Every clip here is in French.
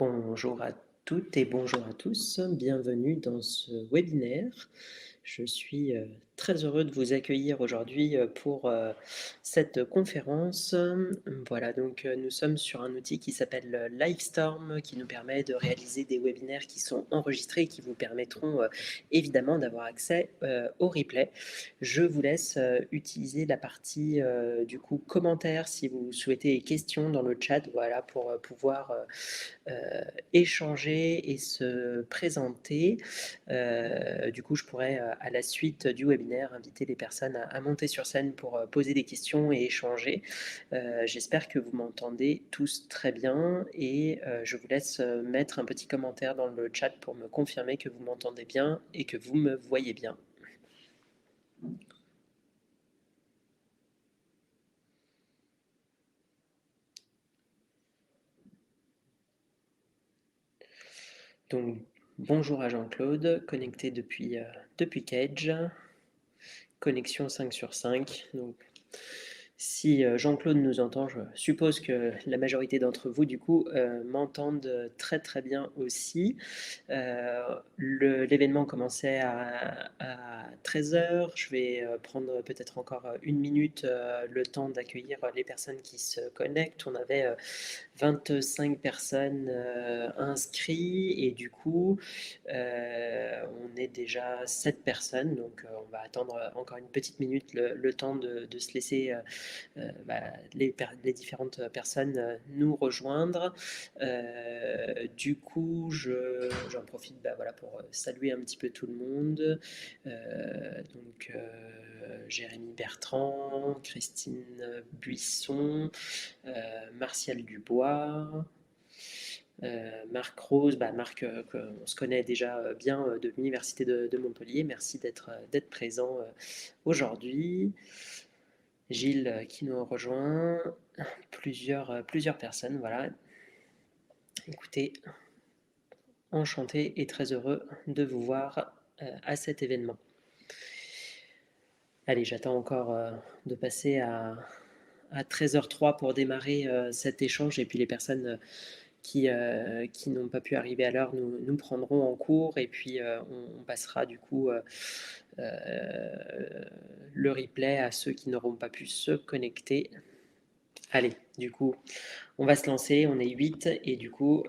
Bonjour à toutes et bonjour à tous, bienvenue dans ce webinaire. Je suis très heureux de vous accueillir aujourd'hui pour cette conférence. Voilà, donc nous sommes sur un outil qui s'appelle Livestorm qui nous permet de réaliser des webinaires qui sont enregistrés et qui vous permettront évidemment d'avoir accès au replay. Je vous laisse utiliser la partie du coup commentaires si vous souhaitez et questions dans le chat, voilà, pour pouvoir échanger et se présenter. Du coup, je pourrais, à la suite du webinaire, inviter les personnes à monter sur scène pour poser des questions et échanger. J'espère que vous m'entendez tous très bien et je vous laisse mettre un petit commentaire dans le chat pour me confirmer que vous m'entendez bien et que vous me voyez bien. Donc, bonjour à Jean-Claude, connecté depuis Cage, connexion 5 sur 5. Donc, si Jean-Claude nous entend, je suppose que la majorité d'entre vous, du coup, m'entendent très très bien aussi. L'événement commençait à 13 heures. Je vais prendre peut-être encore une minute le temps d'accueillir les personnes qui se connectent. On avait 25 personnes inscrites et du coup, on est déjà 7 personnes. Donc, on va attendre encore une petite minute le temps de se laisser les différentes personnes nous rejoindre. Du coup, j'en profite voilà, pour saluer un petit peu tout le monde. Jérémy Bertrand, Christine Buisson, Martial Dubois, Marc Rose, Marc, on se connaît déjà bien de l'Université de Montpellier. Merci d'être présent aujourd'hui. Gilles qui nous rejoint, plusieurs personnes, voilà. Écoutez, enchanté et très heureux de vous voir à cet événement. Allez, j'attends encore de passer à 13h03 pour démarrer cet échange et puis les personnes qui n'ont pas pu arriver à l'heure nous prendront en cours et puis on passera du coup le replay à ceux qui n'auront pas pu se connecter. Allez, du coup, on va se lancer, on est 8 et du coup,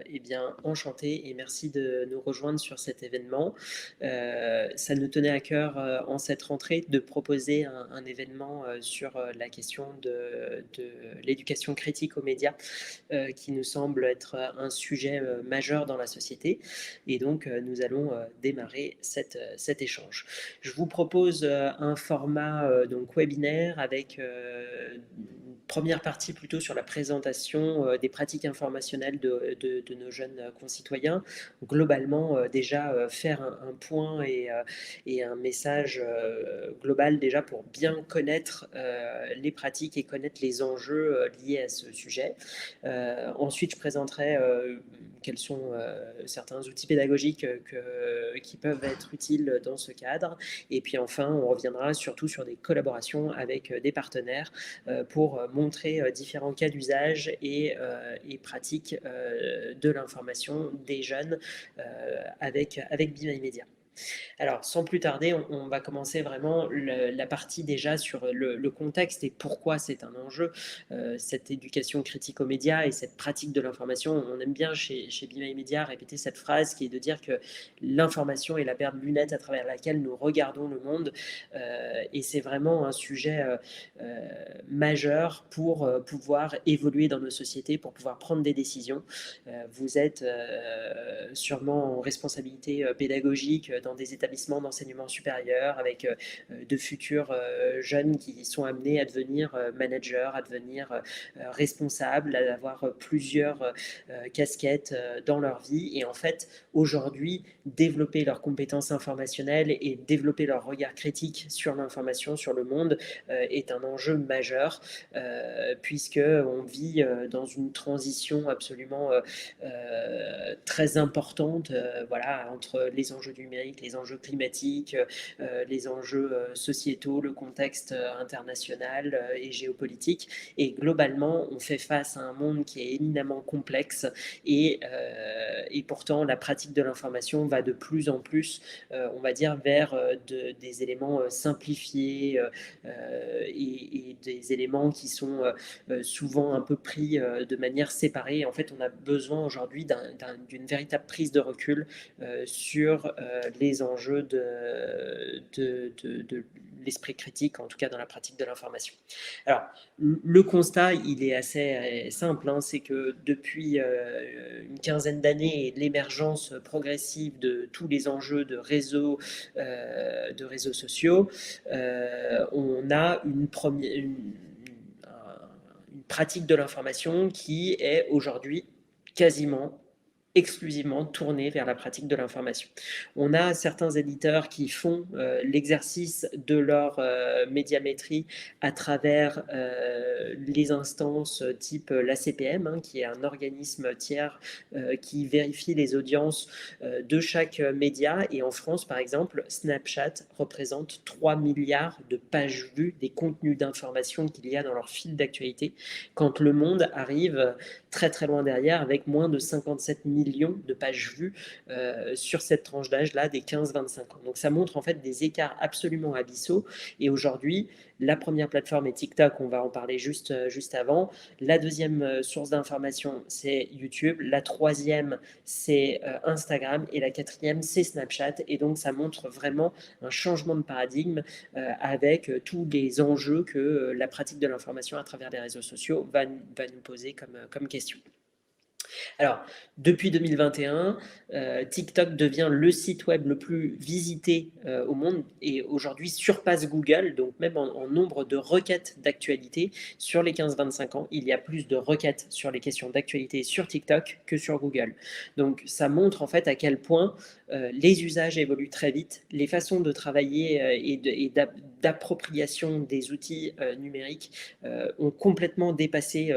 eh bien, enchanté et merci de nous rejoindre sur cet événement. Ça nous tenait à cœur en cette rentrée de proposer un événement sur la question de l'éducation critique aux médias qui nous semble être un sujet majeur dans la société. Et donc, nous allons démarrer cet échange. Je vous propose un format donc webinaire avec une première partie plutôt sur la présentation des pratiques informationnelles de nos jeunes concitoyens. Globalement, déjà faire un point et un message global déjà pour bien connaître les pratiques et connaître les enjeux liés à ce sujet. Ensuite, je présenterai quels sont certains outils pédagogiques qui peuvent être utiles dans ce cadre. Et puis enfin, on reviendra surtout sur des collaborations avec des partenaires pour montrer différents cas d'usage et pratiques de l'information des jeunes avec BeMyMedia. Media. Alors, sans plus tarder, on va commencer vraiment la partie déjà sur le contexte et pourquoi c'est un enjeu, cette éducation critique aux médias et cette pratique de l'information. On aime bien chez BeMyMedia Media répéter cette phrase qui est de dire que l'information est la paire de lunettes à travers laquelle nous regardons le monde et c'est vraiment un sujet majeur pour pouvoir évoluer dans nos sociétés, pour pouvoir prendre des décisions. Vous êtes sûrement en responsabilité pédagogique dans des établissements d'enseignement supérieur avec de futurs jeunes qui sont amenés à devenir managers, à devenir responsables, à avoir plusieurs casquettes dans leur vie. Et en fait, aujourd'hui, développer leurs compétences informationnelles et développer leur regard critique sur l'information, sur le monde, est un enjeu majeur, puisqu'on vit dans une transition absolument très importante voilà, entre les enjeux du numérique, avec les enjeux climatiques, les enjeux sociétaux, le contexte international et géopolitique. Et globalement, on fait face à un monde qui est éminemment complexe et pourtant la pratique de l'information va de plus en plus, on va dire, vers des éléments simplifiés et des éléments qui sont souvent un peu pris de manière séparée. En fait, on a besoin aujourd'hui d'une véritable prise de recul sur les enjeux de l'esprit critique, en tout cas dans la pratique de l'information. Alors, le constat, il est assez simple, hein, c'est que depuis une quinzaine d'années et l'émergence progressive de tous les enjeux de réseaux sociaux, on a une pratique de l'information qui est aujourd'hui quasiment exclusivement tournée vers la pratique de l'information. On a certains éditeurs qui font l'exercice de leur médiamétrie à travers les instances type l'ACPM, hein, qui est un organisme tiers qui vérifie les audiences de chaque média. Et en France, par exemple, Snapchat représente 3 milliards de pages vues des contenus d'information qu'il y a dans leur fil d'actualité, quand Le Monde arrive très très loin derrière avec moins de 57 millions de pages vues sur cette tranche d'âge-là des 15-25 ans. Donc ça montre en fait des écarts absolument abyssaux. Et aujourd'hui, la première plateforme est TikTok, on va en parler juste avant. La deuxième source d'information, c'est YouTube. La troisième, c'est Instagram. Et la quatrième, c'est Snapchat. Et donc, ça montre vraiment un changement de paradigme avec tous les enjeux que la pratique de l'information à travers les réseaux sociaux va nous poser comme question. Alors, depuis 2021, TikTok devient le site web le plus visité au monde et aujourd'hui surpasse Google. Donc, même en nombre de requêtes d'actualité sur les 15-25 ans, il y a plus de requêtes sur les questions d'actualité sur TikTok que sur Google. Donc, ça montre en fait à quel point les usages évoluent très vite, les façons de travailler et d'appropriation des outils numériques ont complètement dépassé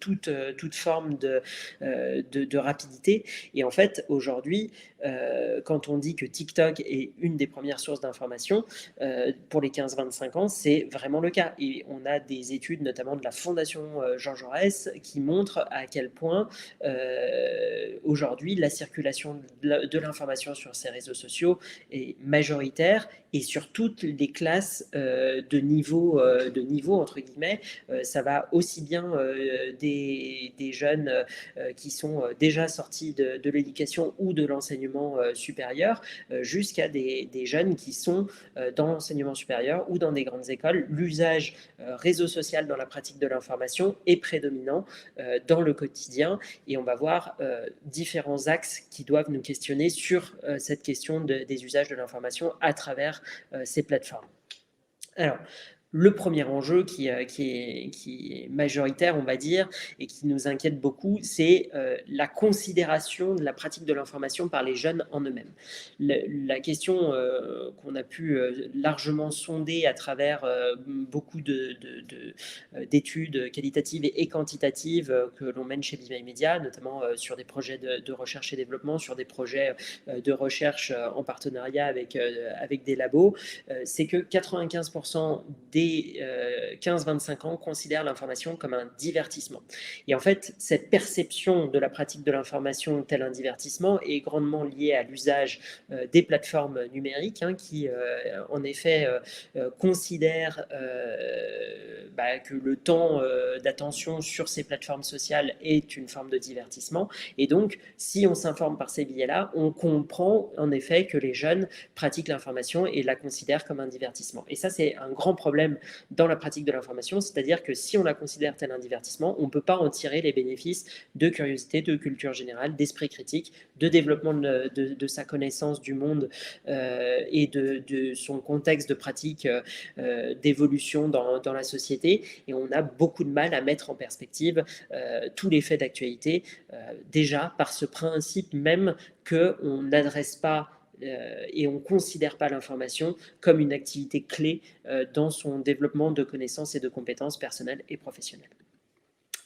toute forme de rapidité. Et en fait, aujourd'hui, quand on dit que TikTok est une des premières sources d'information pour les 15-25 ans, c'est vraiment le cas. Et on a des études, notamment de la Fondation Jean Jaurès, qui montrent à quel point aujourd'hui la circulation de l'information sur ces réseaux sociaux est majoritaire et sur toutes les classes de niveau entre guillemets. Ça va aussi bien des jeunes qui sont déjà sortis de l'éducation ou de l'enseignement supérieur jusqu'à des jeunes qui sont dans l'enseignement supérieur ou dans des grandes écoles. L'usage réseau social dans la pratique de l'information est prédominant dans le quotidien et on va voir différents axes qui doivent nous questionner sur cette question des usages de l'information à travers ces plateformes. Alors, le premier enjeu qui est majoritaire, on va dire, et qui nous inquiète beaucoup, c'est la considération de la pratique de l'information par les jeunes en eux-mêmes. La question qu'on a pu largement sonder à travers beaucoup d'études qualitatives et quantitatives que l'on mène chez BeMy Media, notamment sur des projets de recherche et développement, sur des projets de recherche en partenariat avec des labos, c'est que 95% des 15-25 ans considèrent l'information comme un divertissement. Et en fait, cette perception de la pratique de l'information tel un divertissement est grandement liée à l'usage des plateformes numériques hein, qui, en effet, considèrent que le temps d'attention sur ces plateformes sociales est une forme de divertissement. Et donc, si on s'informe par ces biais-là, on comprend en effet que les jeunes pratiquent l'information et la considèrent comme un divertissement. Et ça, c'est un grand problème dans la pratique de l'information, c'est-à-dire que si on la considère tel un divertissement, on ne peut pas en tirer les bénéfices de curiosité, de culture générale, d'esprit critique, de développement de sa connaissance du monde et de son contexte de pratique d'évolution dans la société. Et on a beaucoup de mal à mettre en perspective tous les faits d'actualité, déjà par ce principe même qu'on n'adresse pas et on ne considère pas l'information comme une activité clé dans son développement de connaissances et de compétences personnelles et professionnelles.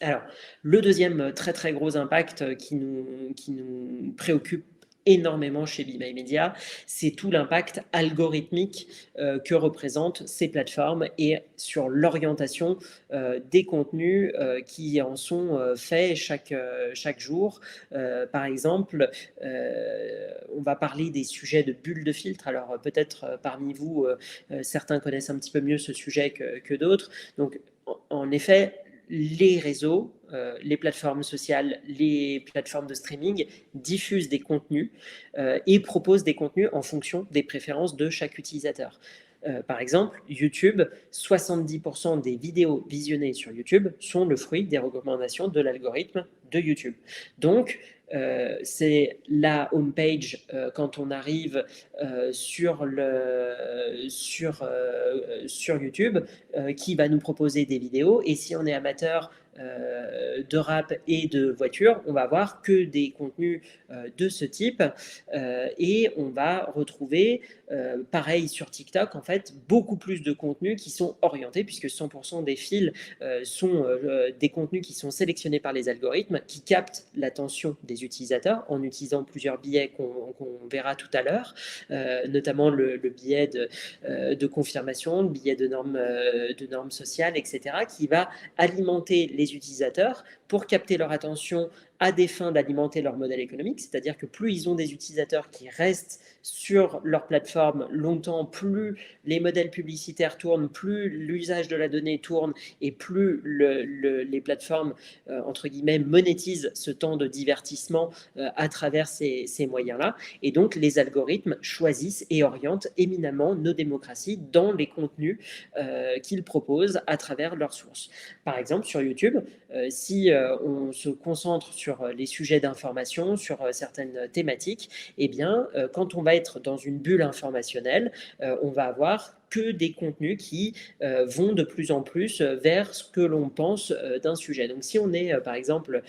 Alors, le deuxième très très gros impact qui nous préoccupe énormément chez Be My Media, c'est tout l'impact algorithmique que représentent ces plateformes et sur l'orientation des contenus qui en sont faits chaque jour. Par exemple, on va parler des sujets de bulles de filtre. Alors peut-être parmi vous, certains connaissent un petit peu mieux ce sujet que d'autres. Donc en effet, les réseaux, les plateformes sociales, les plateformes de streaming diffusent des contenus et proposent des contenus en fonction des préférences de chaque utilisateur. Par exemple, YouTube, 70% des vidéos visionnées sur YouTube sont le fruit des recommandations de l'algorithme de YouTube. Donc, c'est la homepage quand on arrive sur YouTube qui va nous proposer des vidéos. Et si on est amateur de rap et de voiture, on va voir que des contenus de ce type et on va retrouver, pareil sur TikTok, en fait, beaucoup plus de contenus qui sont orientés puisque 100% des fils sont des contenus qui sont sélectionnés par les algorithmes qui captent l'attention des utilisateurs en utilisant plusieurs biais qu'on verra tout à l'heure, notamment le biais de confirmation, le biais de normes sociales, etc., qui va alimenter les utilisateurs pour capter leur attention à des fins d'alimenter leur modèle économique, c'est-à-dire que plus ils ont des utilisateurs qui restent sur leur plateforme longtemps, plus les modèles publicitaires tournent, plus l'usage de la donnée tourne et plus les plateformes, entre guillemets, monétisent ce temps de divertissement à travers ces moyens-là. Et donc, les algorithmes choisissent et orientent éminemment nos démocraties dans les contenus qu'ils proposent à travers leurs sources. Par exemple, sur YouTube, si on se concentre sur les sujets d'information, sur certaines thématiques, eh bien, quand on va être dans une bulle informationnelle, on va avoir que des contenus qui vont de plus en plus vers ce que l'on pense d'un sujet. Donc si on est par exemple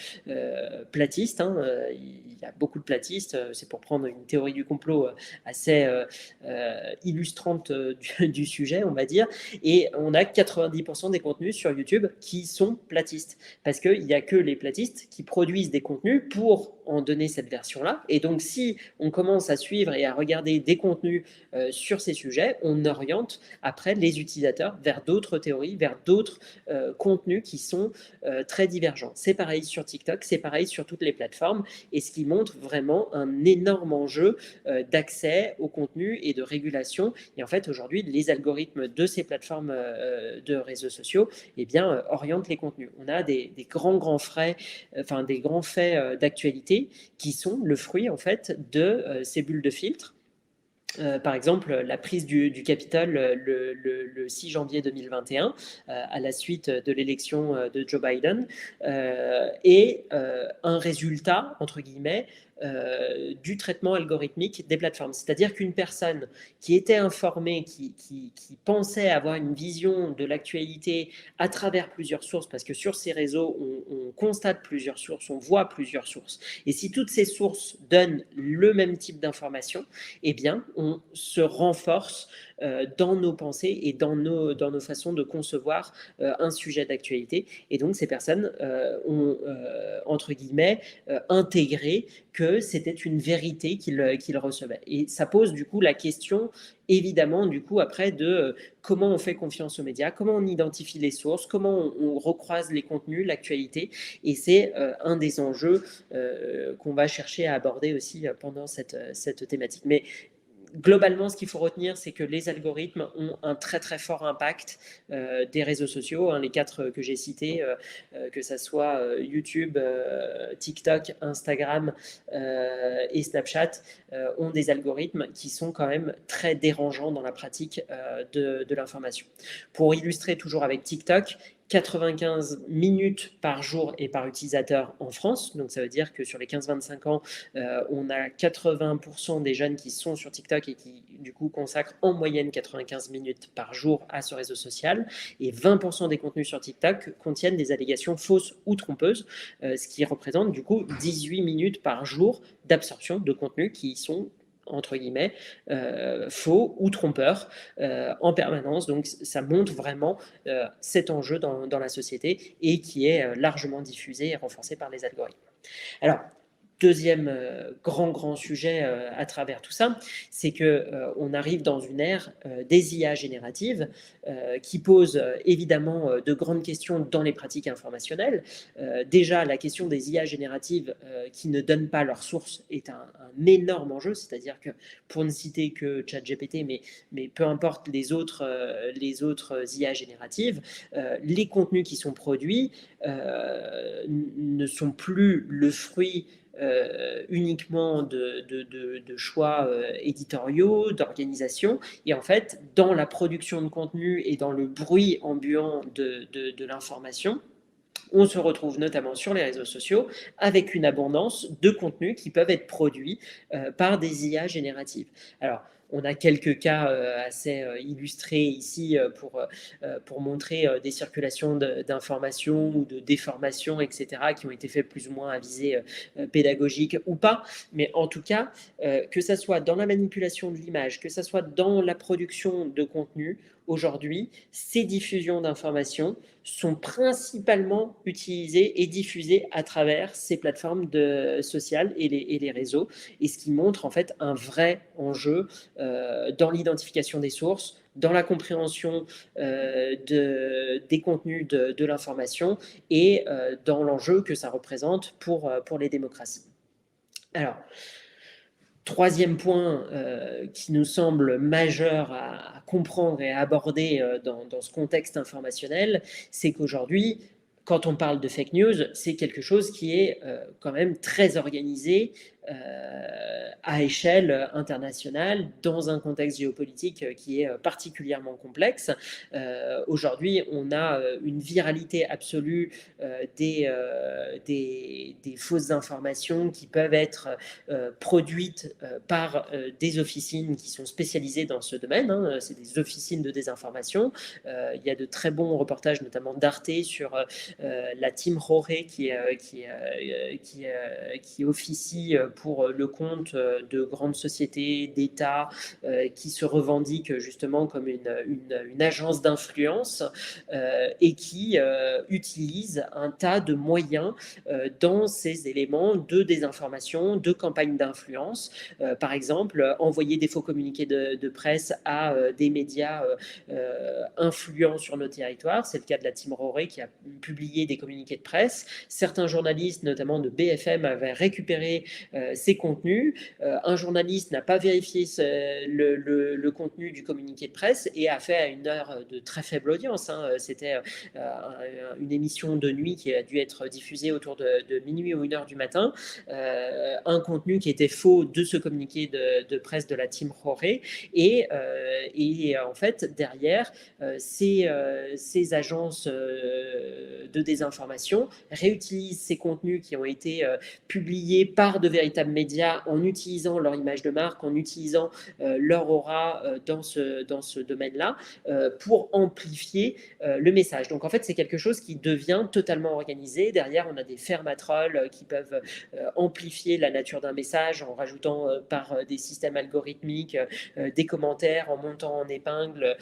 platiste, hein, il y a beaucoup de platistes, c'est pour prendre une théorie du complot assez illustrante du sujet, on va dire, et on a 90% des contenus sur YouTube qui sont platistes, parce qu'il n'y a que les platistes qui produisent des contenus pour en donner cette version-là, et donc si on commence à suivre et à regarder des contenus sur ces sujets, on oriente après les utilisateurs vers d'autres théories, vers d'autres contenus qui sont très divergents. C'est pareil sur TikTok, c'est pareil sur toutes les plateformes, et ce qui montre vraiment un énorme enjeu d'accès au contenu et de régulation. Et en fait, aujourd'hui, les algorithmes de ces plateformes de réseaux sociaux eh bien, orientent les contenus. On a des grands faits d'actualité qui sont le fruit en fait de ces bulles de filtre. Par exemple, la prise du Capitole le 6 janvier 2021, à la suite de l'élection de Joe Biden, est un résultat, entre guillemets, du traitement algorithmique des plateformes. C'est-à-dire qu'une personne qui était informée, qui pensait avoir une vision de l'actualité à travers plusieurs sources, parce que sur ces réseaux, on constate plusieurs sources, on voit plusieurs sources. Et si toutes ces sources donnent le même type d'information, eh bien, on se renforce dans nos pensées et dans nos façons de concevoir un sujet d'actualité. Et donc, ces personnes ont, entre guillemets, intégré que c'était une vérité qu'ils recevaient. Et ça pose du coup la question, évidemment, du coup, après, de comment on fait confiance aux médias, comment on identifie les sources, comment on recroise les contenus, l'actualité. Et c'est un des enjeux qu'on va chercher à aborder aussi pendant cette thématique. Mais globalement, ce qu'il faut retenir, c'est que les algorithmes ont un très fort impact des réseaux sociaux, hein, les 4 que j'ai cités, que ça soit YouTube, TikTok, Instagram et Snapchat, ont des algorithmes qui sont quand même très dérangeants dans la pratique de l'information. Pour illustrer toujours avec TikTok, 95 minutes par jour et par utilisateur en France. Donc, ça veut dire que sur les 15-25 ans, on a 80% des jeunes qui sont sur TikTok et qui, du coup, consacrent en moyenne 95 minutes par jour à ce réseau social. Et 20% des contenus sur TikTok contiennent des allégations fausses ou trompeuses, ce qui représente, du coup, 18 minutes par jour d'absorption de contenus qui sont entre guillemets, faux ou trompeurs en permanence. Donc ça montre vraiment cet enjeu dans la société et qui est largement diffusé et renforcé par les algorithmes. Alors, deuxième grand sujet à travers tout ça, c'est qu'on arrive dans une ère des IA génératives qui pose évidemment de grandes questions dans les pratiques informationnelles. Déjà, la question des IA génératives qui ne donnent pas leur source est un énorme enjeu, c'est-à-dire que pour ne citer que ChatGPT, mais peu importe les autres IA génératives, les contenus qui sont produits ne sont plus le fruit uniquement de choix éditoriaux, d'organisation. Et en fait, dans la production de contenu et dans le bruit ambiant de l'information, on se retrouve notamment sur les réseaux sociaux avec une abondance de contenus qui peuvent être produits par des IA génératives. Alors, on a quelques cas assez illustrés ici pour montrer des circulations d'informations ou de déformations, etc., qui ont été faites plus ou moins à visée pédagogique ou pas. Mais en tout cas, que ça soit dans la manipulation de l'image, que ça soit dans la production de contenu, aujourd'hui, ces diffusions d'informations sont principalement utilisées et diffusées à travers ces plateformes sociales et les réseaux, et ce qui montre en fait un vrai enjeu dans l'identification des sources, dans la compréhension des contenus de l'information et dans l'enjeu que ça représente pour les démocraties. Alors, troisième point qui nous semble majeur à comprendre et à aborder dans ce contexte informationnel, c'est qu'aujourd'hui, quand on parle de fake news, c'est quelque chose qui est quand même très organisé à échelle internationale, dans un contexte géopolitique qui est particulièrement complexe. Aujourd'hui, on a une viralité absolue des fausses informations qui peuvent être produites par des officines qui sont spécialisées dans ce domaine. Hein. C'est des officines de désinformation. Il y a de très bons reportages, notamment d'Arte, sur la team Roré qui officie pour le compte de grandes sociétés, d'États qui se revendiquent justement comme une agence d'influence et qui utilise un tas de moyens dans ces éléments de désinformation, de campagne d'influence. Par exemple, envoyer des faux communiqués de presse à des médias influents sur nos territoires. C'est le cas de la team Roré qui a publié des communiqués de presse. Certains journalistes, notamment de BFM, avaient récupéré ces contenus. Un journaliste n'a pas vérifié le contenu du communiqué de presse et a fait à une heure de très faible audience. Hein. C'était une émission de nuit qui a dû être diffusée autour de minuit ou 1h du matin. Un contenu qui était faux de ce communiqué de presse de la team Roré. Et en fait, derrière, ces agences de désinformation réutilisent ces contenus qui ont été publiés par de véritables médias en utilisant leur image de marque, en utilisant leur aura dans ce domaine-là pour amplifier le message. Donc en fait, c'est quelque chose qui devient totalement organisé. Derrière, on a des fermatrolls qui peuvent amplifier la nature d'un message en rajoutant par des systèmes algorithmiques des commentaires, en montant en épingle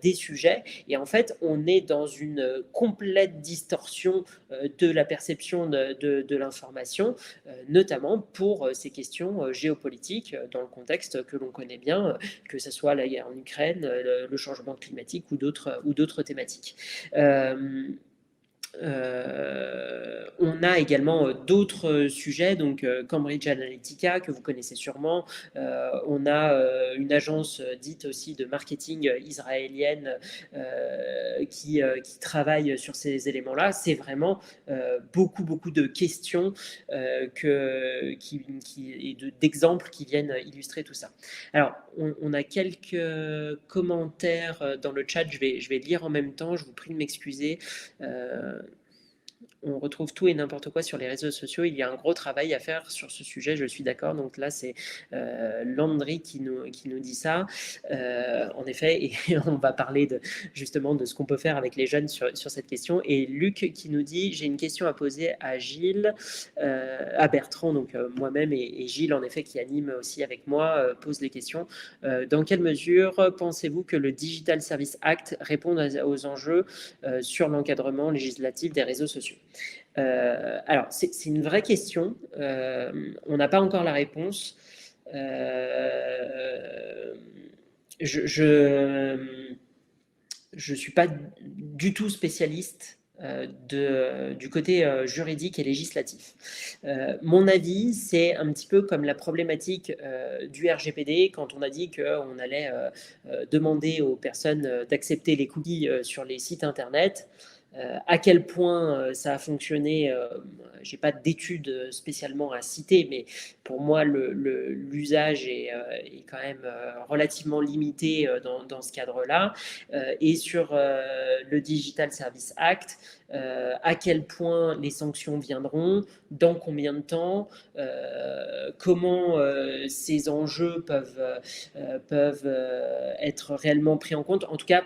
des sujets. Et en fait, on est dans une complète distorsion de la perception de l'information, notamment pour ces questions géopolitiques dans le contexte que l'on connaît bien, que ce soit la guerre en Ukraine, le changement climatique ou d'autres thématiques. On a également d'autres sujets, donc Cambridge Analytica, que vous connaissez sûrement. On a une agence dite aussi de marketing israélienne qui travaille sur ces éléments-là. C'est vraiment beaucoup de questions et d'exemples qui viennent illustrer tout ça. Alors, on a quelques commentaires dans le chat. Je vais lire en même temps. Je vous prie de m'excuser. On retrouve tout et n'importe quoi sur les réseaux sociaux. Il y a un gros travail à faire sur ce sujet, je suis d'accord. Donc là, c'est Landry qui nous dit ça. En effet, et on va parler justement de ce qu'on peut faire avec les jeunes sur cette question. Et Luc qui nous dit, j'ai une question à poser à Gilles, à Bertrand, donc moi-même et Gilles, en effet, qui anime aussi avec moi, pose les questions. Dans quelle mesure pensez-vous que le Digital Service Act réponde aux enjeux sur l'encadrement législatif des réseaux sociaux ? là-dessus. Alors, c'est une vraie question. On n'a pas encore la réponse. Je suis pas du tout spécialiste du côté juridique et législatif. Mon avis, c'est un petit peu comme la problématique du RGPD quand on a dit qu'on allait demander aux personnes d'accepter les cookies sur les sites internet. À quel point ça a fonctionné, j'ai pas d'études spécialement à citer, mais pour moi, l'usage est quand même relativement limité dans ce cadre-là. Et sur le Digital Service Act, à quel point les sanctions viendront, dans combien de temps, comment ces enjeux peuvent être réellement pris en compte. En tout cas,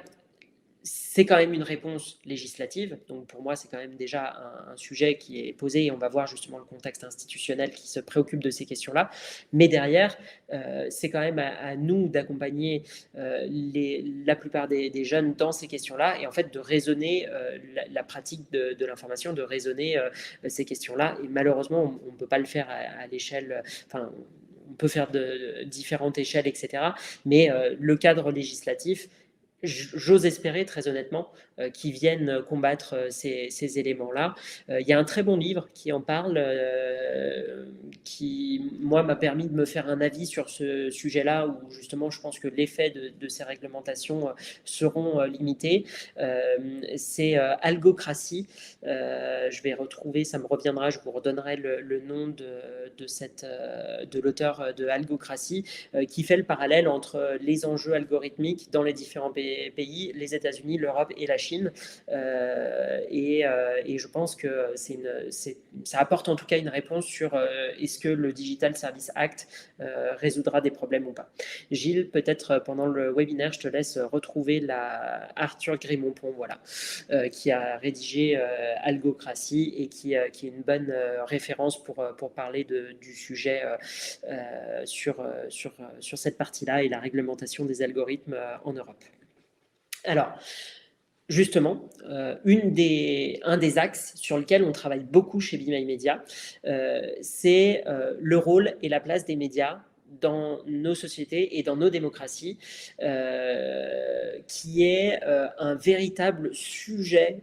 c'est quand même une réponse législative. Donc pour moi, c'est quand même déjà un sujet qui est posé et on va voir justement le contexte institutionnel qui se préoccupe de ces questions-là. Mais derrière, c'est quand même à nous d'accompagner la plupart des jeunes dans ces questions-là et en fait de raisonner la pratique de l'information, de raisonner ces questions-là. Et malheureusement, on ne peut pas le faire à l'échelle... Enfin, on peut faire de différentes échelles, etc. Mais le cadre législatif, j'ose espérer très honnêtement qu'ils viennent combattre ces éléments-là. Il y a un très bon livre qui en parle, qui, moi, m'a permis de me faire un avis sur ce sujet-là, où justement, je pense que l'effet de ces réglementations seront limités. C'est Algocratie. Je vais retrouver, ça me reviendra, je vous redonnerai le nom de l'auteur de Algocratie, qui fait le parallèle entre les enjeux algorithmiques dans les différents pays, les États-Unis, l'Europe et la Chine. Et je pense que ça apporte en tout cas une réponse sur est-ce que le Digital Service Act résoudra des problèmes ou pas. Gilles, peut-être pendant le webinaire, je te laisse retrouver Arthur Grimont-Pont, voilà, qui a rédigé Algocratie et qui est une bonne référence pour parler du sujet sur cette partie-là et la réglementation des algorithmes en Europe. Alors, justement, un des axes sur lequel on travaille beaucoup chez Be My Media, c'est le rôle et la place des médias dans nos sociétés et dans nos démocraties, qui est un véritable sujet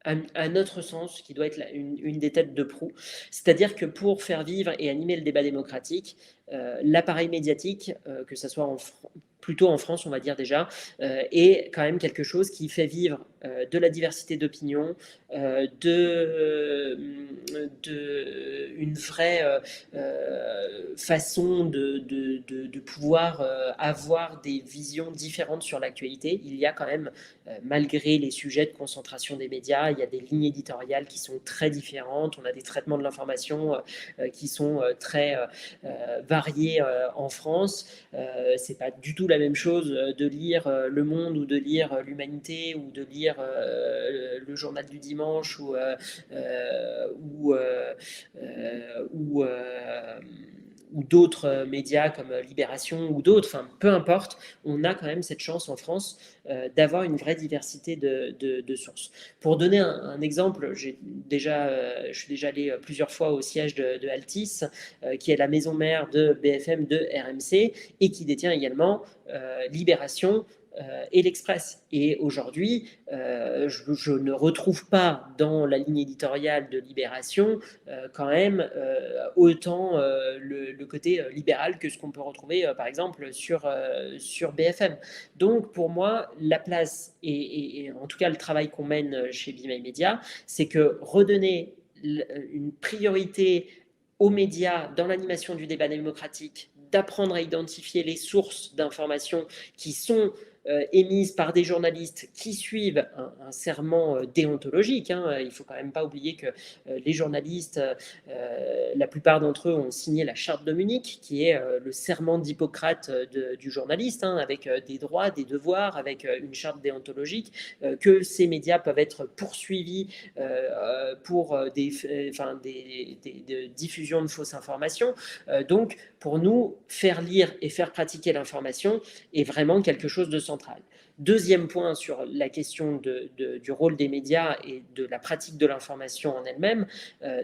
à notre sens, qui doit être une des têtes de proue. C'est-à-dire que pour faire vivre et animer le débat démocratique, l'appareil médiatique, que ce soit plutôt en France, on va dire déjà, est quand même quelque chose qui fait vivre de la diversité d'opinions, une vraie façon de pouvoir avoir des visions différentes sur l'actualité. Il y a quand même, malgré les sujets de concentration des médias, il y a des lignes éditoriales qui sont très différentes, on a des traitements de l'information qui sont très variés en France. C'est pas du tout la même chose de lire Le Monde ou de lire l'Humanité ou de lire le Journal du Dimanche ou d'autres médias comme Libération ou d'autres, enfin peu importe, on a quand même cette chance en France d'avoir une vraie diversité de sources. Pour donner un exemple, je suis déjà allé plusieurs fois au siège de Altice, qui est la maison mère de BFM, de RMC, et qui détient également Libération et l'Express. Et aujourd'hui, je ne retrouve pas dans la ligne éditoriale de Libération quand même autant le côté libéral que ce qu'on peut retrouver par exemple sur BFM. Donc pour moi, la place et en tout cas le travail qu'on mène chez Be My Media, c'est que redonner une priorité aux médias dans l'animation du débat démocratique, d'apprendre à identifier les sources d'informations qui sont émises par des journalistes qui suivent un serment déontologique. Il ne faut quand même pas oublier que les journalistes, la plupart d'entre eux ont signé la Charte de Munich, qui est le serment d'Hippocrate du journaliste, avec des droits, des devoirs, avec une charte déontologique, que ces médias peuvent être poursuivis pour des diffusions de fausses informations. Donc, pour nous, faire lire et faire pratiquer l'information est vraiment quelque chose de central. central. Deuxième point sur la question du rôle des médias et de la pratique de l'information en elle-même,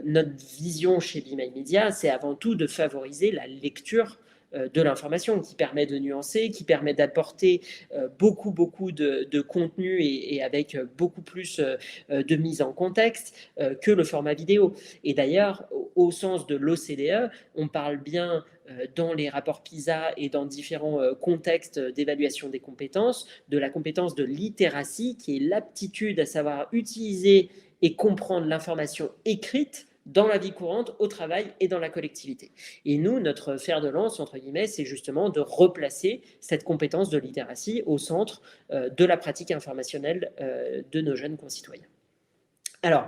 notre vision chez Be My Media, c'est avant tout de favoriser la lecture de l'information qui permet de nuancer, qui permet d'apporter beaucoup de contenu et avec beaucoup plus de mise en contexte que le format vidéo. Et d'ailleurs, au sens de l'OCDE, on parle bien dans les rapports PISA et dans différents contextes d'évaluation des compétences, de la compétence de littératie, qui est l'aptitude à savoir utiliser et comprendre l'information écrite dans la vie courante, au travail et dans la collectivité. Et nous, notre fer de lance, entre guillemets, c'est justement de replacer cette compétence de littératie au centre de la pratique informationnelle de nos jeunes concitoyens. Alors,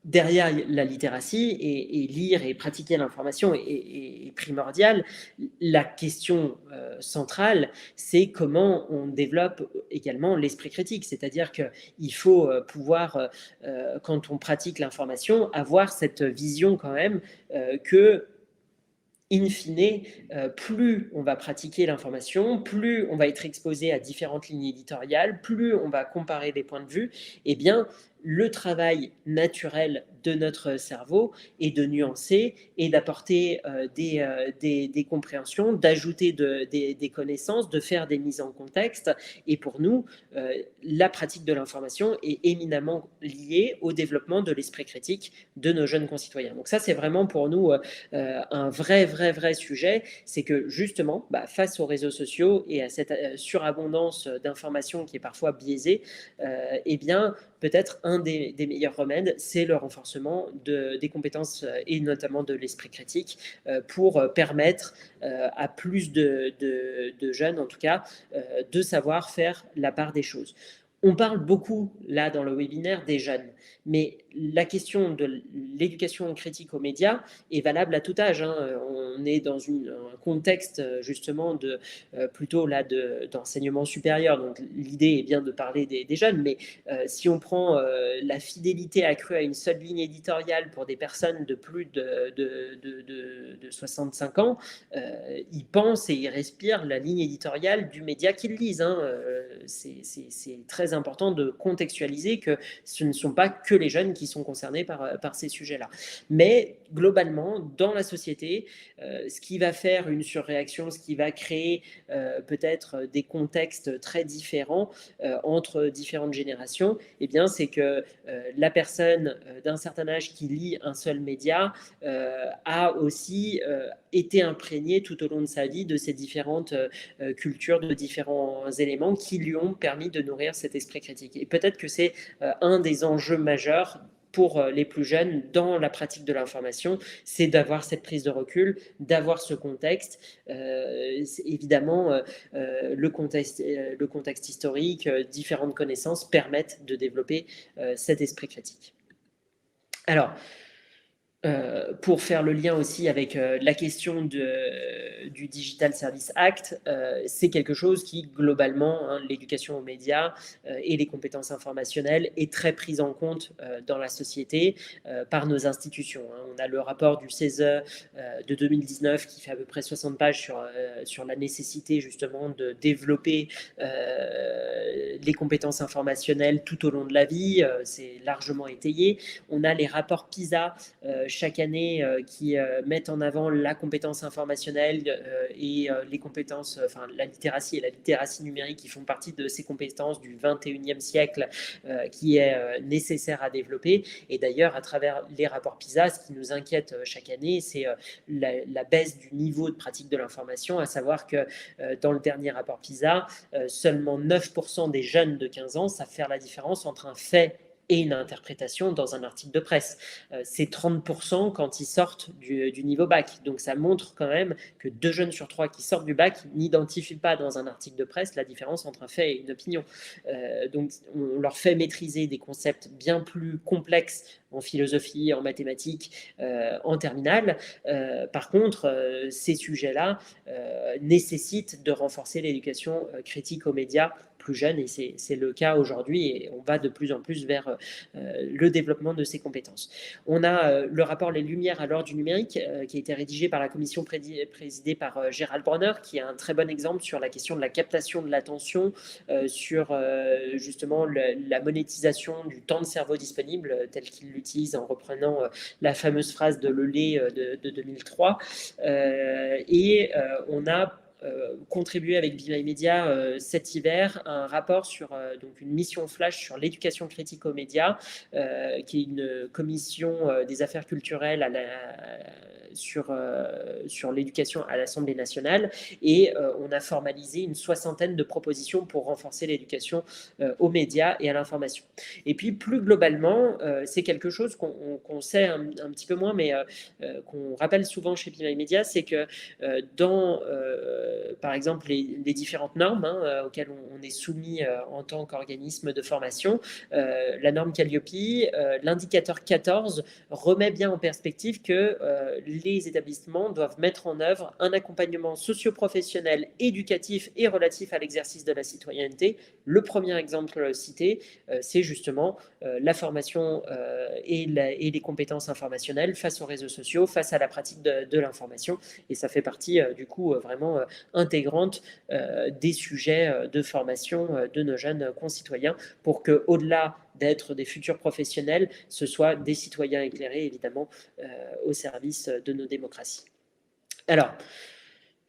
derrière la littératie et lire et pratiquer l'information est primordial. La question centrale, c'est comment on développe également l'esprit critique. C'est-à-dire qu'il faut pouvoir, quand on pratique l'information, avoir cette vision quand même que in fine, plus on va pratiquer l'information, plus on va être exposé à différentes lignes éditoriales, plus on va comparer des points de vue, eh bien, le travail naturel de notre cerveau est de nuancer et d'apporter des compréhensions, d'ajouter des connaissances, de faire des mises en contexte. Et pour nous, la pratique de l'information est éminemment liée au développement de l'esprit critique de nos jeunes concitoyens. Donc ça, c'est vraiment pour nous un vrai sujet. C'est que justement, face aux réseaux sociaux et à cette surabondance d'informations qui est parfois biaisée, eh bien, peut-être un des meilleurs remèdes, c'est le renforcement des compétences et notamment de l'esprit critique pour permettre à plus de jeunes, en tout cas, de savoir faire la part des choses. On parle beaucoup, là, dans le webinaire, des jeunes, mais la question de l'éducation critique aux médias est valable à tout âge. On est dans un contexte, justement, plutôt là d'enseignement supérieur. Donc, l'idée est bien de parler des jeunes, mais si on prend la fidélité accrue à une seule ligne éditoriale pour des personnes de plus de 65 ans, ils pensent et ils respirent la ligne éditoriale du média qu'ils lisent. C'est très important de contextualiser que ce ne sont pas que les jeunes qui sont concernés par ces sujets-là. Mais globalement, dans la société, ce qui va faire une surréaction, ce qui va créer peut-être des contextes très différents entre différentes générations, eh bien, c'est que la personne d'un certain âge qui lit un seul média a aussi été imprégnée tout au long de sa vie de ces différentes cultures, de différents éléments qui lui ont permis de nourrir cet esprit critique. Et peut-être que c'est un des enjeux majeurs pour les plus jeunes dans la pratique de l'information, c'est d'avoir cette prise de recul, d'avoir ce contexte. Évidemment, le contexte historique, différentes connaissances permettent de développer cet esprit critique. Alors, pour faire le lien aussi avec la question du Digital Service Act, c'est quelque chose qui, globalement, l'éducation aux médias et les compétences informationnelles est très prise en compte dans la société par nos institutions. On a le rapport du CESE de 2019 qui fait à peu près 60 pages sur la nécessité justement de développer les compétences informationnelles tout au long de la vie. C'est largement étayé. On a les rapports PISA chaque année qui mettent en avant la compétence informationnelle et les compétences, enfin la littératie et la littératie numérique qui font partie de ces compétences du 21e siècle qui est nécessaire à développer. Et d'ailleurs, à travers les rapports PISA, ce qui nous inquiète chaque année, c'est la baisse du niveau de pratique de l'information, à savoir que dans le dernier rapport PISA, seulement 9% des jeunes de 15 ans savent faire la différence entre un fait et une interprétation dans un article de presse. C'est 30% quand ils sortent du niveau bac. Donc ça montre quand même que 2 jeunes sur 3 qui sortent du bac n'identifient pas dans un article de presse la différence entre un fait et une opinion. Donc on leur fait maîtriser des concepts bien plus complexes en philosophie, en mathématiques, en terminale. Par contre, ces sujets-là nécessitent de renforcer l'éducation critique aux médias plus jeunes, et c'est le cas aujourd'hui, et on va de plus en plus vers le développement de ces compétences. On a le rapport Les Lumières à l'heure du numérique, qui a été rédigé par la commission présidée par Gérald Bronner, qui est un très bon exemple sur la question de la captation de l'attention, sur justement la monétisation du temps de cerveau disponible, tel qu'il l'utilise en reprenant la fameuse phrase de Lelay de 2003. On a contribué avec Bimaï Média cet hiver un rapport sur donc une mission flash sur l'éducation critique aux médias, qui est une commission des affaires culturelles sur l'éducation à l'Assemblée nationale, et on a formalisé une 60aine de propositions pour renforcer l'éducation aux médias et à l'information. Et puis plus globalement, c'est quelque chose qu'on sait un petit peu moins, mais qu'on rappelle souvent chez Bimaï Média, c'est que dans par exemple les différentes normes auxquelles on est soumis en tant qu'organisme de formation, la norme Calliope, l'indicateur 14 remet bien en perspective que les établissements doivent mettre en œuvre un accompagnement socio-professionnel, éducatif et relatif à l'exercice de la citoyenneté. Le premier exemple cité, c'est justement la formation et les compétences informationnelles face aux réseaux sociaux, face à la pratique de l'information. Et ça fait partie du coup vraiment intégrante des sujets de formation de nos jeunes concitoyens, pour qu'au-delà d'être des futurs professionnels, ce soit des citoyens éclairés, évidemment, au service de nos démocraties. Alors,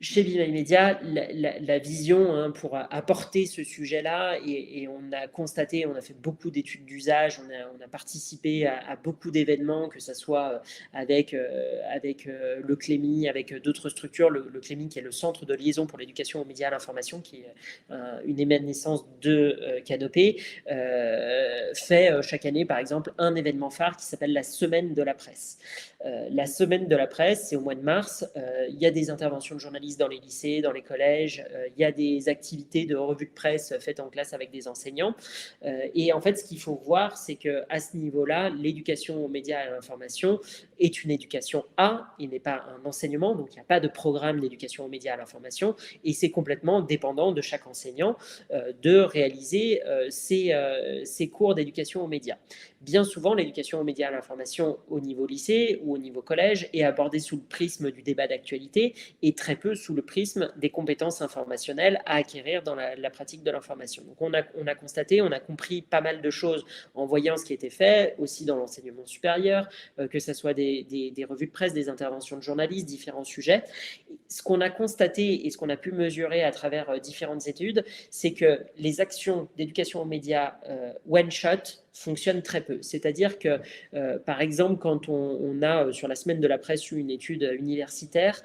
chez Bimaï Média, la vision pour apporter ce sujet-là, et on a constaté, on a fait beaucoup d'études d'usage, on a participé à beaucoup d'événements, que ce soit avec le Clémy, avec d'autres structures, le Clémy qui est le centre de liaison pour l'éducation aux médias et à l'information, qui est une émanescence de Canopé, fait chaque année par exemple un événement phare qui s'appelle la Semaine de la Presse. La Semaine de la Presse, c'est au mois de mars, il y a des interventions de journalistes dans les lycées, dans les collèges, il y a des activités de revue de presse faites en classe avec des enseignants. Et en fait, ce qu'il faut voir, c'est qu'à ce niveau-là, l'éducation aux médias et à l'information est une éducation il n'est pas un enseignement, donc il n'y a pas de programme d'éducation aux médias et à l'information, et c'est complètement dépendant de chaque enseignant de réaliser ses cours d'éducation aux médias. Bien souvent, l'éducation aux médias et à l'information au niveau lycée ou au niveau collège est abordée sous le prisme du débat d'actualité, et très peu sous le prisme des compétences informationnelles à acquérir dans la pratique de l'information. Donc on a constaté, on a compris pas mal de choses en voyant ce qui était fait, aussi dans l'enseignement supérieur, que ce soit des revues de presse, des interventions de journalistes, différents sujets. Ce qu'on a constaté et ce qu'on a pu mesurer à travers différentes études, c'est que les actions d'éducation aux médias one-shot fonctionnent très peu. C'est-à-dire que, par exemple, quand on a sur la Semaine de la Presse une étude universitaire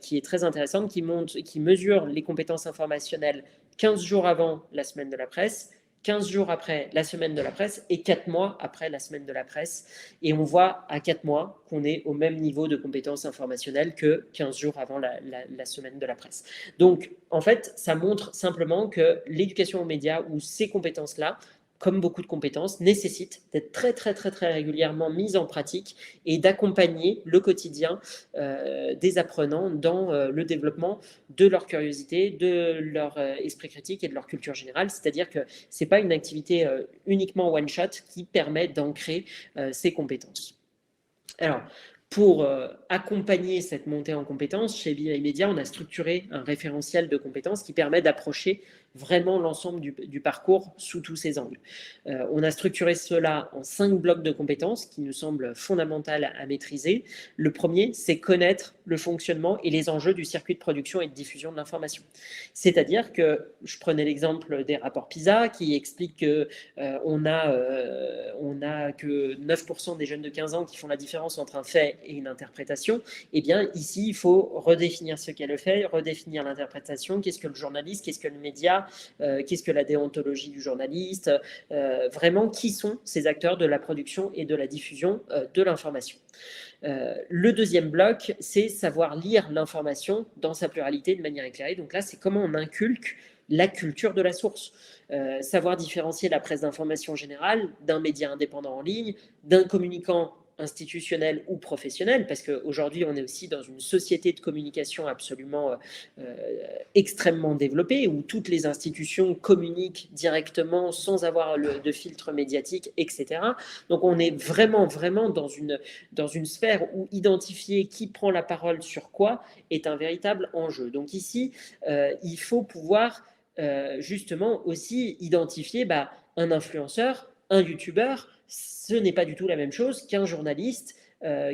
qui est très intéressante, qui mesure les compétences informationnelles 15 jours avant la Semaine de la Presse, 15 jours après la Semaine de la Presse et 4 mois après la Semaine de la Presse. Et on voit à 4 mois qu'on est au même niveau de compétences informationnelles que 15 jours avant la Semaine de la Presse. Donc, en fait, ça montre simplement que l'éducation aux médias, ou ces compétences-là, comme beaucoup de compétences, nécessitent d'être très, très, très, très régulièrement mises en pratique, et d'accompagner le quotidien des apprenants dans le développement de leur curiosité, de leur esprit critique et de leur culture générale. C'est-à-dire que ce n'est pas une activité uniquement one-shot qui permet d'ancrer ces compétences. Alors, pour accompagner cette montée en compétences, chez Bimaï Média, on a structuré un référentiel de compétences qui permet d'approcher vraiment l'ensemble du parcours sous tous ses angles. On a structuré cela en 5 blocs de compétences qui nous semblent fondamentales à maîtriser. Le premier, c'est connaître le fonctionnement et les enjeux du circuit de production et de diffusion de l'information. C'est-à-dire que, je prenais l'exemple des rapports PISA qui expliquent qu'on a que 9% des jeunes de 15 ans qui font la différence entre un fait et une interprétation. Eh bien, ici, il faut redéfinir ce qu'est le fait, redéfinir l'interprétation, qu'est-ce que le journaliste, qu'est-ce que le média, qu'est-ce que la déontologie du journaliste, vraiment qui sont ces acteurs de la production et de la diffusion de l'information. Le deuxième bloc, c'est savoir lire l'information dans sa pluralité de manière éclairée. Donc là, c'est comment on inculque la culture de la source. Savoir différencier la presse d'information générale d'un média indépendant en ligne, d'un communicant institutionnel ou professionnel, parce qu'aujourd'hui, on est aussi dans une société de communication absolument extrêmement développée, où toutes les institutions communiquent directement sans avoir de filtre médiatique, etc. Donc, on est vraiment, vraiment dans une sphère où identifier qui prend la parole sur quoi est un véritable enjeu. Donc ici, il faut pouvoir justement aussi identifier un influenceur, un youtubeur. Ce n'est pas du tout la même chose qu'un journaliste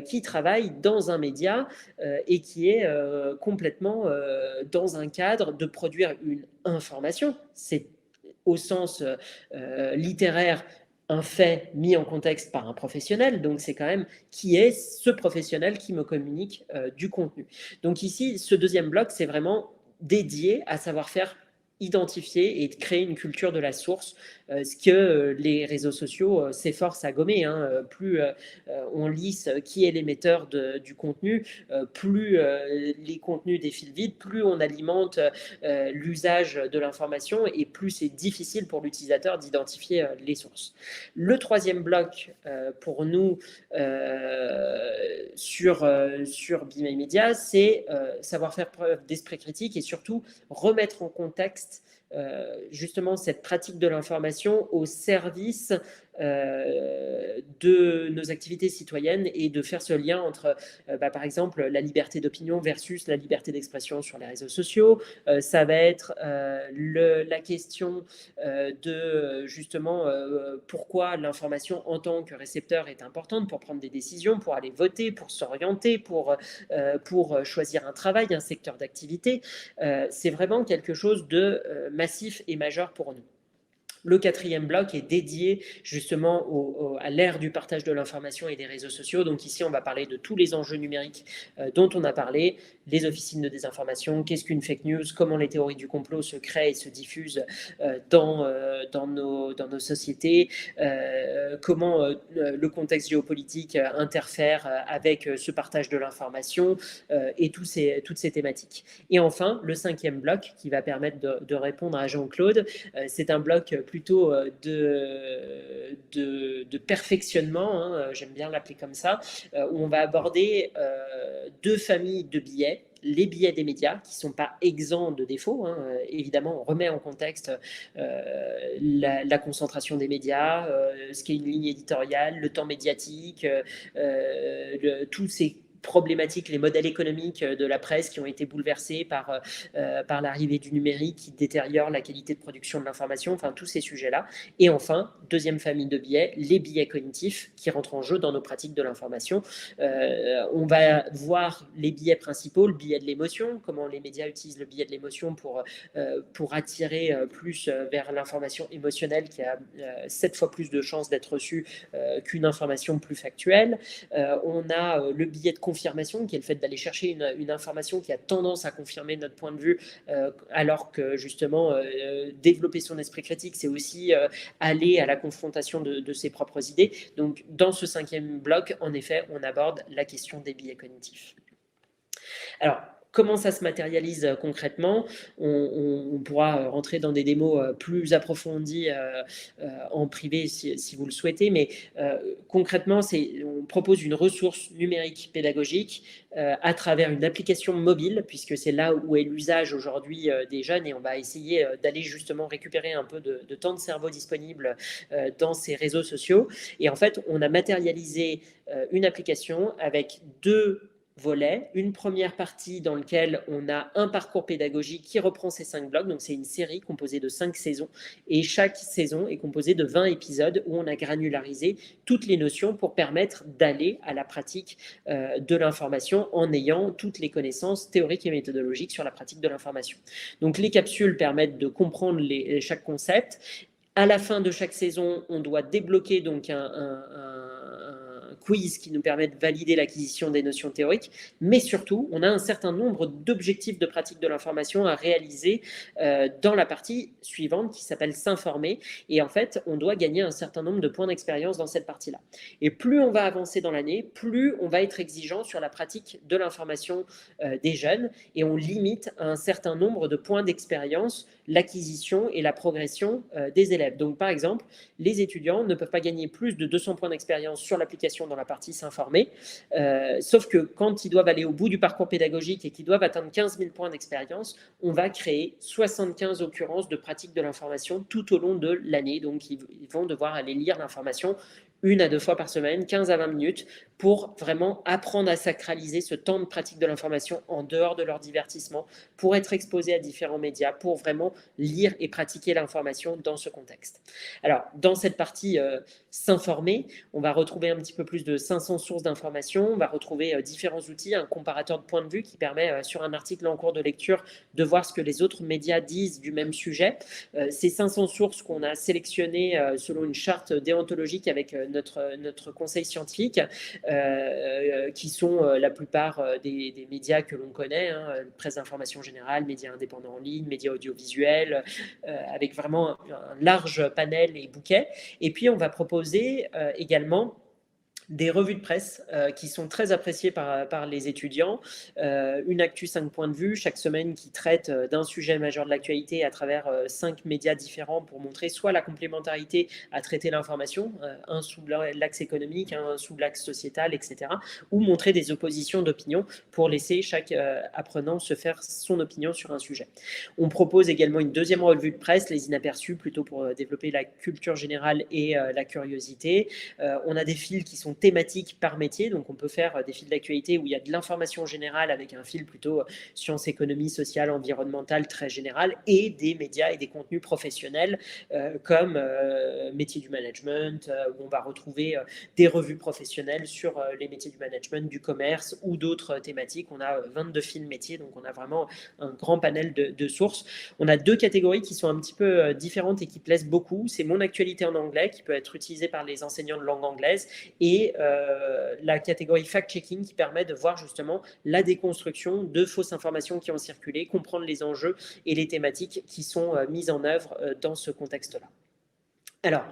qui travaille dans un média et qui est complètement dans un cadre de produire une information. C'est au sens littéraire un fait mis en contexte par un professionnel, donc c'est quand même qui est ce professionnel qui me communique du contenu. Donc ici, ce deuxième bloc, c'est vraiment dédié à savoir faire identifier et créer une culture de la source, ce que les réseaux sociaux s'efforcent à gommer. Plus on lisse qui est l'émetteur du contenu, plus les contenus défilent vite, plus on alimente l'usage de l'information et plus c'est difficile pour l'utilisateur d'identifier les sources. Le troisième bloc pour nous sur Be My Media, c'est savoir faire preuve d'esprit critique et surtout remettre en contexte justement cette pratique de l'information au service de nos activités citoyennes et de faire ce lien entre, par exemple, la liberté d'opinion versus la liberté d'expression sur les réseaux sociaux. Ça va être la question de justement pourquoi l'information en tant que récepteur est importante pour prendre des décisions, pour aller voter, pour s'orienter, pour choisir un travail, un secteur d'activité. C'est vraiment quelque chose de massif et majeur pour nous. Le quatrième bloc est dédié justement à l'ère du partage de l'information et des réseaux sociaux. Donc ici, on va parler de tous les enjeux numériques dont on a parlé, les officines de désinformation, qu'est-ce qu'une fake news, comment les théories du complot se créent et se diffusent dans nos sociétés, comment le contexte géopolitique interfère avec ce partage de l'information et toutes ces thématiques. Et enfin, le cinquième bloc qui va permettre de répondre à Jean-Claude, c'est un bloc plutôt de perfectionnement, j'aime bien l'appeler comme ça, où on va aborder deux familles de billets. Les billets des médias, qui ne sont pas exempts de défauts. Évidemment, on remet en contexte la concentration des médias, ce qu'est une ligne éditoriale, le temps médiatique, tous ces problématiques, les modèles économiques de la presse qui ont été bouleversés par l'arrivée du numérique qui détériore la qualité de production de l'information, enfin tous ces sujets-là. Et enfin, deuxième famille de biais, les biais cognitifs qui rentrent en jeu dans nos pratiques de l'information. On va voir les biais principaux, le biais de l'émotion, comment les médias utilisent le biais de l'émotion pour attirer plus vers l'information émotionnelle qui a 7 fois plus de chances d'être reçue qu'une information plus factuelle. On a le biais de confirmation, qui est le fait d'aller chercher une information qui a tendance à confirmer notre point de vue, alors que justement, développer son esprit critique, c'est aussi aller à la confrontation de ses propres idées. Donc, dans ce cinquième bloc, en effet, on aborde la question des biais cognitifs. Alors, comment ça se matérialise concrètement? On pourra rentrer dans des démos plus approfondies en privé si vous le souhaitez, mais concrètement, on propose une ressource numérique pédagogique à travers une application mobile, puisque c'est là où est l'usage aujourd'hui des jeunes, et on va essayer d'aller justement récupérer un peu de temps de cerveau disponible dans ces réseaux sociaux. Et en fait, on a matérialisé une application avec deux volets. Une première partie dans laquelle on a un parcours pédagogique qui reprend ces 5 blocs. Donc, c'est une série composée de 5 saisons. Et chaque saison est composée de 20 épisodes où on a granularisé toutes les notions pour permettre d'aller à la pratique de l'information en ayant toutes les connaissances théoriques et méthodologiques sur la pratique de l'information. Donc, les capsules permettent de comprendre chaque concept. À la fin de chaque saison, on doit débloquer donc un quiz qui nous permet de valider l'acquisition des notions théoriques, mais surtout, on a un certain nombre d'objectifs de pratique de l'information à réaliser dans la partie suivante qui s'appelle s'informer. Et en fait, on doit gagner un certain nombre de points d'expérience dans cette partie-là. Et plus on va avancer dans l'année, plus on va être exigeant sur la pratique de l'information des jeunes, et on limite à un certain nombre de points d'expérience l'acquisition et la progression des élèves. Donc, par exemple, les étudiants ne peuvent pas gagner plus de 200 points d'expérience sur l'application communication dans la partie s'informer. Sauf que quand ils doivent aller au bout du parcours pédagogique et qu'ils doivent atteindre 15 000 points d'expérience, on va créer 75 occurrences de pratique de l'information tout au long de l'année. Donc, ils vont devoir aller lire l'information 1 à 2 fois par semaine, 15 à 20 minutes, pour vraiment apprendre à sacraliser ce temps de pratique de l'information en dehors de leur divertissement, pour être exposé à différents médias, pour vraiment lire et pratiquer l'information dans ce contexte. Alors, dans cette partie s'informer, on va retrouver un petit peu plus de 500 sources d'informations, on va retrouver différents outils, un comparateur de points de vue qui permet sur un article en cours de lecture de voir ce que les autres médias disent du même sujet. Ces 500 sources qu'on a sélectionnées selon une charte déontologique avec notre conseil scientifique, qui sont la plupart des médias que l'on connaît, presse d'information générale, médias indépendants en ligne, médias audiovisuels, avec vraiment un large panel et bouquet. Et puis, on va proposer également des revues de presse qui sont très appréciées par les étudiants. Une actu 5 points de vue chaque semaine qui traite d'un sujet majeur de l'actualité à travers 5 médias différents pour montrer soit la complémentarité à traiter l'information, un sous l'axe économique, un sous l'axe sociétal, etc. Ou montrer des oppositions d'opinion pour laisser chaque apprenant se faire son opinion sur un sujet. On propose également une deuxième revue de presse, les inaperçus, plutôt pour développer la culture générale et la curiosité. On a des fils qui sont thématiques par métier, donc on peut faire des fils d'actualité où il y a de l'information générale avec un fil plutôt sciences, économie, sociale, environnementale, très général, et des médias et des contenus professionnels comme métiers du management, où on va retrouver des revues professionnelles sur les métiers du management, du commerce ou d'autres thématiques. On a 22 fils métiers, donc on a vraiment un grand panel de sources. On a 2 catégories qui sont un petit peu différentes et qui plaisent beaucoup. C'est mon actualité en anglais, qui peut être utilisée par les enseignants de langue anglaise, et la catégorie fact-checking qui permet de voir justement la déconstruction de fausses informations qui ont circulé, comprendre les enjeux et les thématiques qui sont mises en œuvre dans ce contexte-là. Alors,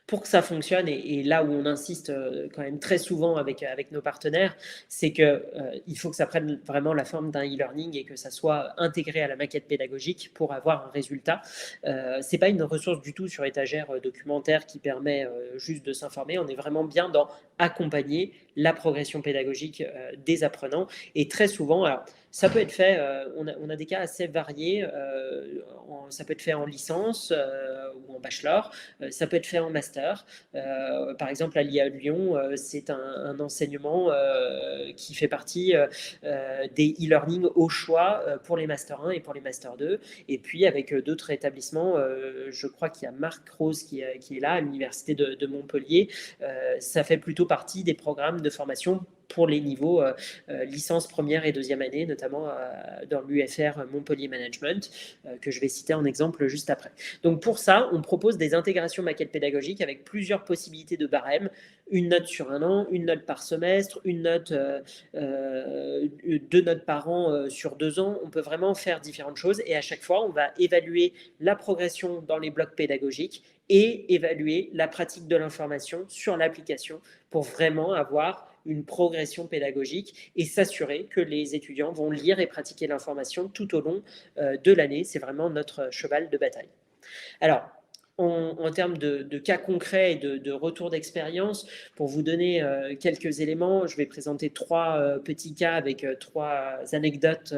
pour que ça fonctionne, et là où on insiste quand même très souvent avec nos partenaires, c'est qu'il faut que ça prenne vraiment la forme d'un e-learning et que ça soit intégré à la maquette pédagogique pour avoir un résultat. Ce n'est pas une ressource du tout sur étagère documentaire qui permet juste de s'informer. On est vraiment bien dans accompagner la progression pédagogique des apprenants. Et très souvent, alors, ça peut être fait, on a des cas assez variés, ça peut être fait en licence ou en bachelor, ça peut être fait en master. Par exemple, à l'IA Lyon, c'est un enseignement qui fait partie des e-learning au choix pour les Master 1 et pour les Master 2. Et puis, avec d'autres établissements, je crois qu'il y a Marc Rose qui est là, à l'Université de Montpellier. Ça fait plutôt partie des programmes de formation pour les niveaux licence première et deuxième année, notamment dans l'UFR Montpellier Management, que je vais citer en exemple juste après. Donc pour ça, on propose des intégrations maquettes pédagogiques avec plusieurs possibilités de barème, une note sur un an, une note par semestre, une note, 2 notes par an sur 2 ans. On peut vraiment faire différentes choses et à chaque fois, on va évaluer la progression dans les blocs pédagogiques et évaluer la pratique de l'information sur l'application pour vraiment avoir une progression pédagogique et s'assurer que les étudiants vont lire et pratiquer l'information tout au long de l'année. C'est vraiment notre cheval de bataille. Alors, en termes de cas concrets et de retour d'expérience, pour vous donner quelques éléments, je vais présenter 3 petits cas avec 3 anecdotes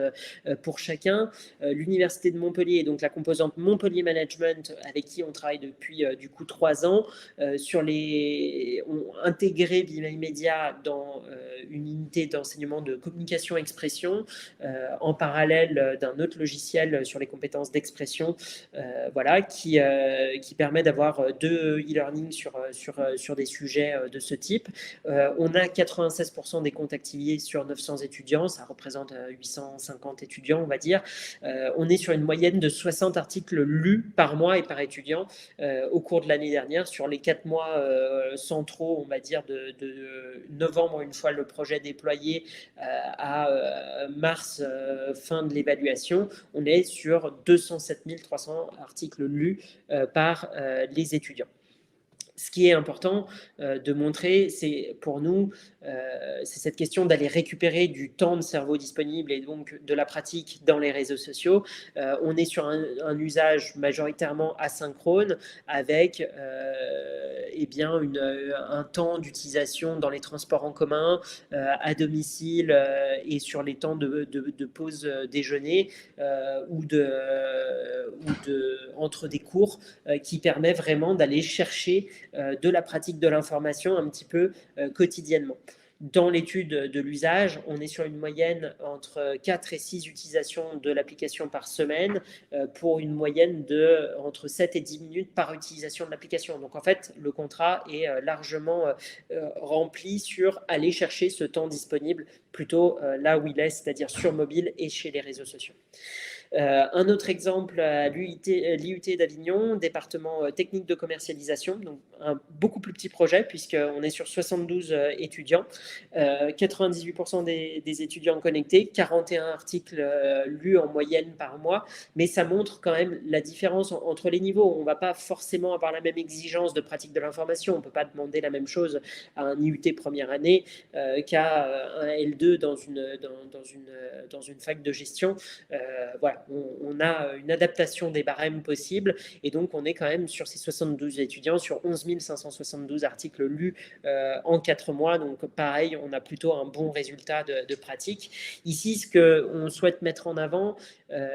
pour chacun. L'Université de Montpellier, donc la composante Montpellier Management, avec qui on travaille depuis du coup 3 ans, ont intégré Vimedia dans une unité d'enseignement de communication-expression en parallèle d'un autre logiciel sur les compétences d'expression, voilà, qui permet d'avoir 2 e-learning sur des sujets de ce type. On a 96% des comptes activés sur 900 étudiants, ça représente 850 étudiants, on va dire. On est sur une moyenne de 60 articles lus par mois et par étudiant au cours de l'année dernière, sur les 4 mois centraux, on va dire, de novembre, une fois le projet déployé, à mars, fin de l'évaluation, on est sur 207 300 articles lus par les étudiants. Ce qui est important de montrer, c'est pour nous, c'est cette question d'aller récupérer du temps de cerveau disponible et donc de la pratique dans les réseaux sociaux. On est sur un usage majoritairement asynchrone avec eh bien un temps d'utilisation dans les transports en commun, à domicile et sur les temps de pause déjeuner entre des cours qui permet vraiment d'aller chercher de la pratique de l'information un petit peu quotidiennement. Dans l'étude de l'usage, on est sur une moyenne entre 4 et 6 utilisations de l'application par semaine pour une moyenne de entre 7 et 10 minutes par utilisation de l'application. Donc en fait, le contrat est largement rempli sur aller chercher ce temps disponible plutôt là où il est, c'est-à-dire sur mobile et chez les réseaux sociaux. Un autre exemple à l'IUT d'Avignon, département technique de commercialisation, donc un beaucoup plus petit projet puisqu'on est sur 72 étudiants, 98% des étudiants connectés, 41 articles lus en moyenne par mois, mais ça montre quand même la différence entre les niveaux. On ne va pas forcément avoir la même exigence de pratique de l'information, on ne peut pas demander la même chose à un IUT première année qu'à un L2 dans une fac de gestion. Voilà, on a une adaptation des barèmes possibles et donc on est quand même sur ces 72 étudiants, sur 11 572 articles lus en 4 mois. Donc pareil, on a plutôt un bon résultat de pratique. Ici, ce qu'on souhaite mettre en avant,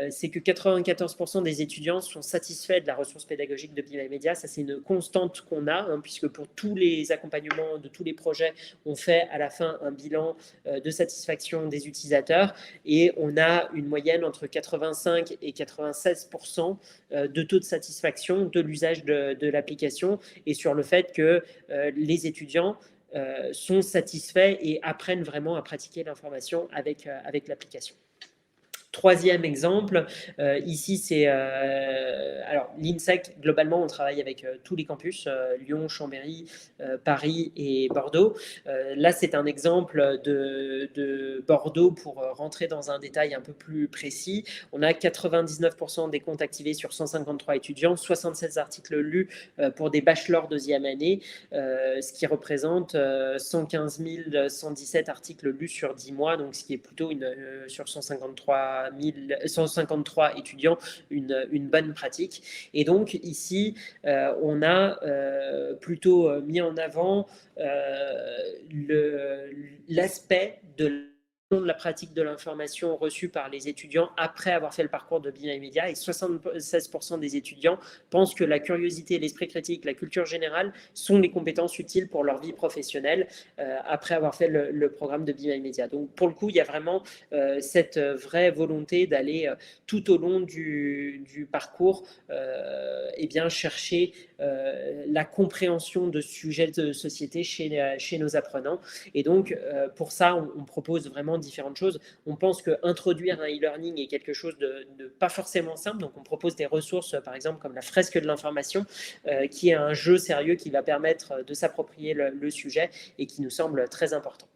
c'est que 94% des étudiants sont satisfaits de la ressource pédagogique de Be My Media. Ça, c'est une constante qu'on a, puisque pour tous les accompagnements de tous les projets, on fait à la fin un bilan de satisfaction des utilisateurs et on a une moyenne entre 85 et 96% de taux de satisfaction de l'usage de l'application et sur le fait que les étudiants sont satisfaits et apprennent vraiment à pratiquer l'information avec l'application. Troisième exemple, ici c'est alors l'INSEC, globalement on travaille avec tous les campus, Lyon, Chambéry, Paris et Bordeaux. Là c'est un exemple de Bordeaux pour rentrer dans un détail un peu plus précis. On a 99% des comptes activés sur 153 étudiants, 76 articles lus pour des bachelors deuxième année, ce qui représente 115 117 articles lus sur 10 mois, donc ce qui est plutôt sur 153 étudiants, une bonne pratique. Et donc ici, on a plutôt mis en avant l'aspect de la pratique de l'information reçue par les étudiants après avoir fait le parcours de Be My Media, et 76% des étudiants pensent que la curiosité, l'esprit critique, la culture générale sont les compétences utiles pour leur vie professionnelle après avoir fait le programme de Be My Media. Donc pour le coup, il y a vraiment cette vraie volonté d'aller tout au long du parcours eh bien, chercher la compréhension de sujets de société chez nos apprenants. Et donc, pour ça, on propose vraiment différentes choses. On pense qu'introduire un e-learning est quelque chose de pas forcément simple. Donc, on propose des ressources, par exemple, comme la fresque de l'information, qui est un jeu sérieux qui va permettre de s'approprier le sujet et qui nous semble très important.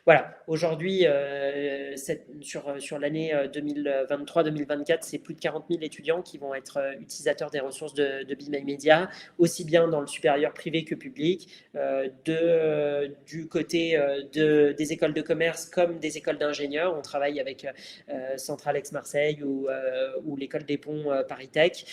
Voilà, aujourd'hui, sur l'année 2023-2024, c'est plus de 40 000 étudiants qui vont être utilisateurs des ressources de Be My Media, aussi bien dans le supérieur privé que public, du côté des écoles de commerce comme des écoles d'ingénieurs. On travaille avec Centrale Aix-Marseille ou l'école des ponts Paris Tech.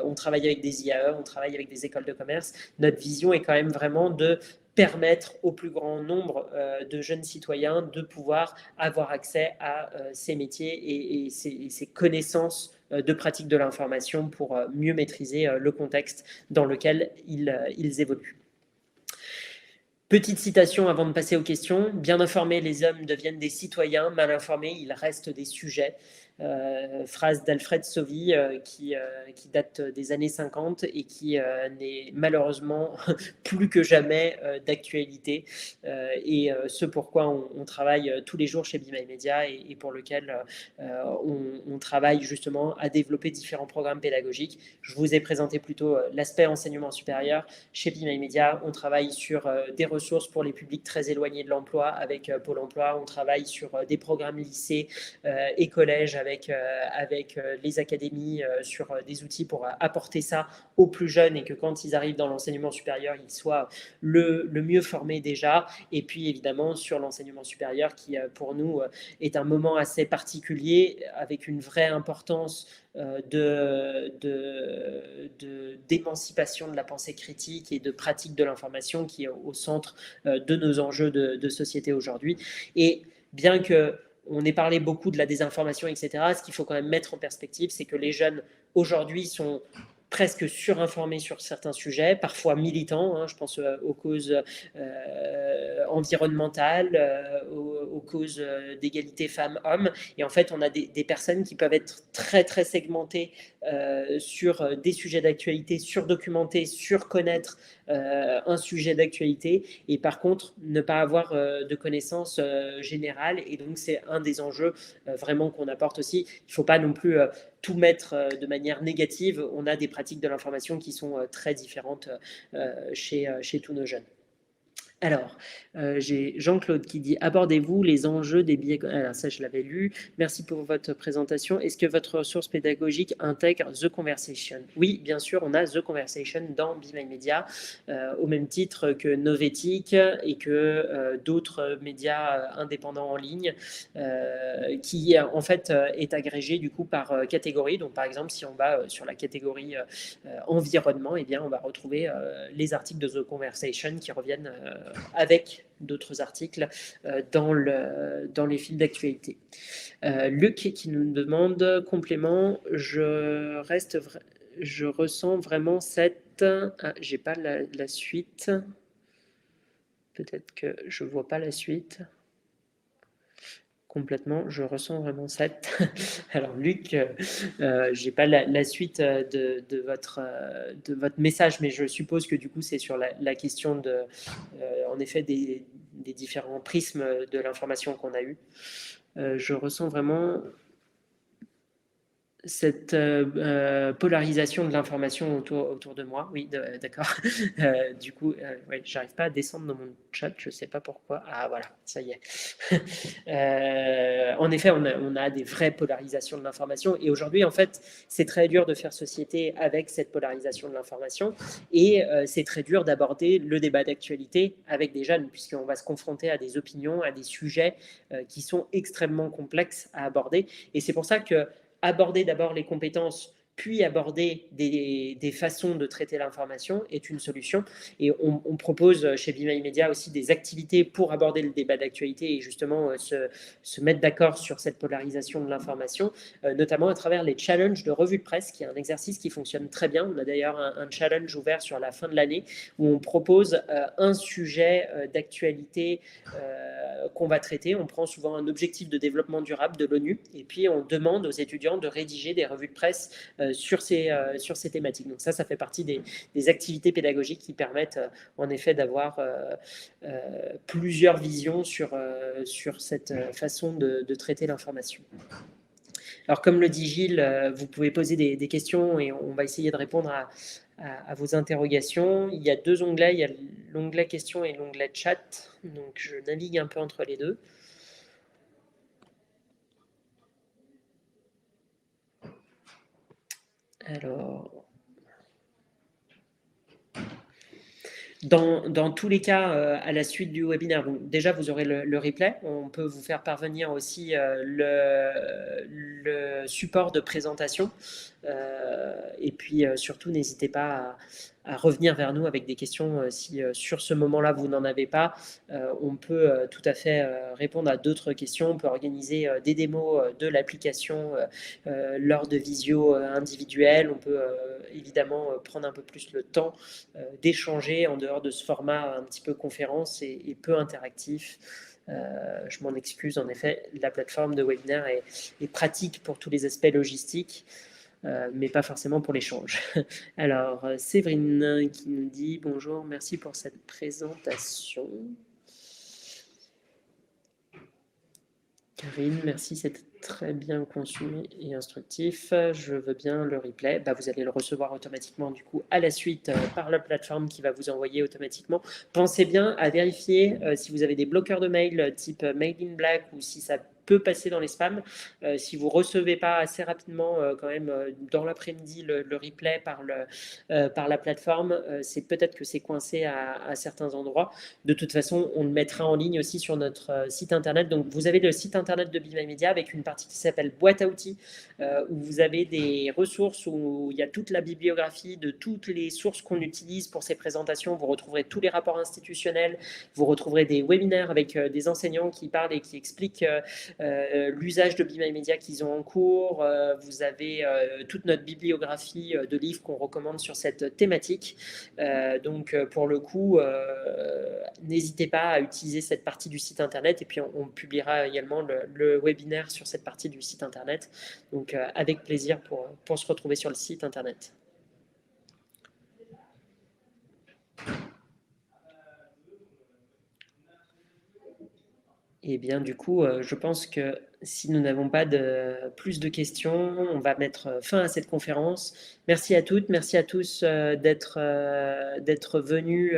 On travaille avec des IAE, on travaille avec des écoles de commerce. Notre vision est quand même vraiment de permettre au plus grand nombre de jeunes citoyens de pouvoir avoir accès à ces métiers et ces connaissances de pratique de l'information pour mieux maîtriser le contexte dans lequel ils évoluent. Petite citation avant de passer aux questions. Bien informés, les hommes deviennent des citoyens. Mal informés, ils restent des sujets. Phrase d'Alfred Sauvy qui date des années 50 et qui n'est malheureusement plus que jamais d'actualité et ce pourquoi on travaille tous les jours chez Be My Media et pour lequel on travaille justement à développer différents programmes pédagogiques. Je vous ai présenté plutôt l'aspect enseignement supérieur. Chez Be My Media, on travaille sur des ressources pour les publics très éloignés de l'emploi avec Pôle emploi. On travaille sur des programmes lycées et collèges avec les académies sur des outils pour apporter ça aux plus jeunes et que quand ils arrivent dans l'enseignement supérieur, ils soient le mieux formés déjà. Et puis évidemment sur l'enseignement supérieur qui pour nous est un moment assez particulier avec une vraie importance d'émancipation de la pensée critique et de pratique de l'information qui est au centre de nos enjeux de société aujourd'hui. Et bien que on ait parlé beaucoup de la désinformation, etc., ce qu'il faut quand même mettre en perspective, c'est que les jeunes aujourd'hui sont presque surinformés sur certains sujets, parfois militants, hein, je pense aux causes environnementales, aux causes d'égalité femmes-hommes. Et en fait, on a des personnes qui peuvent être très, très segmentées sur des sujets d'actualité, surdocumentés, surconnaître un sujet d'actualité, et par contre, ne pas avoir de connaissances générales. Et donc, c'est un des enjeux vraiment qu'on apporte aussi. Il ne faut pas non plus tout mettre de manière négative. On a des pratiques de l'information qui sont très différentes chez tous nos jeunes. Alors, j'ai Jean-Claude qui dit « Abordez-vous les enjeux des billets ?» Alors ça, je l'avais lu. Merci pour votre présentation. Est-ce que votre ressource pédagogique intègre The Conversation? Oui, bien sûr, on a The Conversation dans Be My Media, au même titre que Novetic et que d'autres médias indépendants en ligne, qui en fait est agrégé du coup par catégorie. Donc par exemple, si on va sur la catégorie environnement, eh bien, on va retrouver les articles de The Conversation qui reviennent avec d'autres articles dans les fils d'actualité. Luc qui nous demande complément, je ressens vraiment cette... Ah, j'ai pas la suite. Peut-être que je vois pas la suite complètement, je ressens vraiment cette... Alors Luc, j'ai pas la suite de votre message, mais je suppose que du coup c'est sur la question de, en effet, des différents prismes de l'information qu'on a eue. Je ressens vraiment cette polarisation de l'information autour de moi. Oui, d'accord. Du coup, ouais, j'arrive pas à descendre dans mon chat, je sais pas pourquoi. Ah voilà, ça y est. En effet, on a des vraies polarisations de l'information et aujourd'hui, en fait, c'est très dur de faire société avec cette polarisation de l'information et c'est très dur d'aborder le débat d'actualité avec des jeunes puisqu'on va se confronter à des opinions, à des sujets qui sont extrêmement complexes à aborder et c'est pour ça que aborder d'abord les compétences, puis aborder des façons de traiter l'information est une solution. Et on propose chez Be My Media aussi des activités pour aborder le débat d'actualité et justement se mettre d'accord sur cette polarisation de l'information, notamment à travers les challenges de revue de presse, qui est un exercice qui fonctionne très bien. On a d'ailleurs un challenge ouvert sur la fin de l'année où on propose un sujet d'actualité qu'on va traiter. On prend souvent un objectif de développement durable de l'ONU et puis on demande aux étudiants de rédiger des revues de presse sur ces thématiques. Donc ça fait partie des activités pédagogiques qui permettent en effet d'avoir plusieurs visions sur cette façon de traiter l'information. Alors comme le dit Gilles, vous pouvez poser des questions et on va essayer de répondre à vos interrogations. Il y a deux onglets, il y a l'onglet questions et l'onglet chat, donc je navigue un peu entre les deux. Alors, dans tous les cas, à la suite du webinaire, donc déjà vous aurez le replay. On peut vous faire parvenir aussi le support de présentation. Et puis surtout, n'hésitez pas à revenir vers nous avec des questions si sur ce moment-là vous n'en avez pas. On peut tout à fait répondre à d'autres questions. On peut organiser des démos de l'application lors de visio individuelles. On peut évidemment prendre un peu plus le temps d'échanger en dehors de ce format un petit peu conférence et peu interactif. Je m'en excuse, en effet, la plateforme de webinaire est pratique pour tous les aspects logistiques. Mais pas forcément pour l'échange. Alors, Séverine qui nous dit « Bonjour, merci pour cette présentation. » Karine, merci, c'était très bien conçu et instructif. Je veux bien le replay. Bah, vous allez le recevoir automatiquement du coup à la suite par la plateforme qui va vous envoyer automatiquement. Pensez bien à vérifier si vous avez des bloqueurs de mail type Mail in Black ou si ça peut passer dans les spams. Si vous ne recevez pas assez rapidement quand même dans l'après-midi le replay par la plateforme, c'est peut-être que c'est coincé à certains endroits. De toute façon, on le mettra en ligne aussi sur notre site internet. Donc, vous avez le site internet de Be My Media avec une partie qui s'appelle boîte à outils, où vous avez des ressources où il y a toute la bibliographie de toutes les sources qu'on utilise pour ces présentations. Vous retrouverez tous les rapports institutionnels, vous retrouverez des webinaires avec des enseignants qui parlent et qui expliquent l'usage de Be My Media qu'ils ont en cours. Vous avez toute notre bibliographie de livres qu'on recommande sur cette thématique. Donc, pour le coup, n'hésitez pas à utiliser cette partie du site internet et puis on publiera également le webinaire sur cette partie du site internet. Donc, avec plaisir pour se retrouver sur le site internet. Et bien, du coup, je pense que si nous n'avons pas plus de questions, on va mettre fin à cette conférence. Merci à toutes, merci à tous d'être venus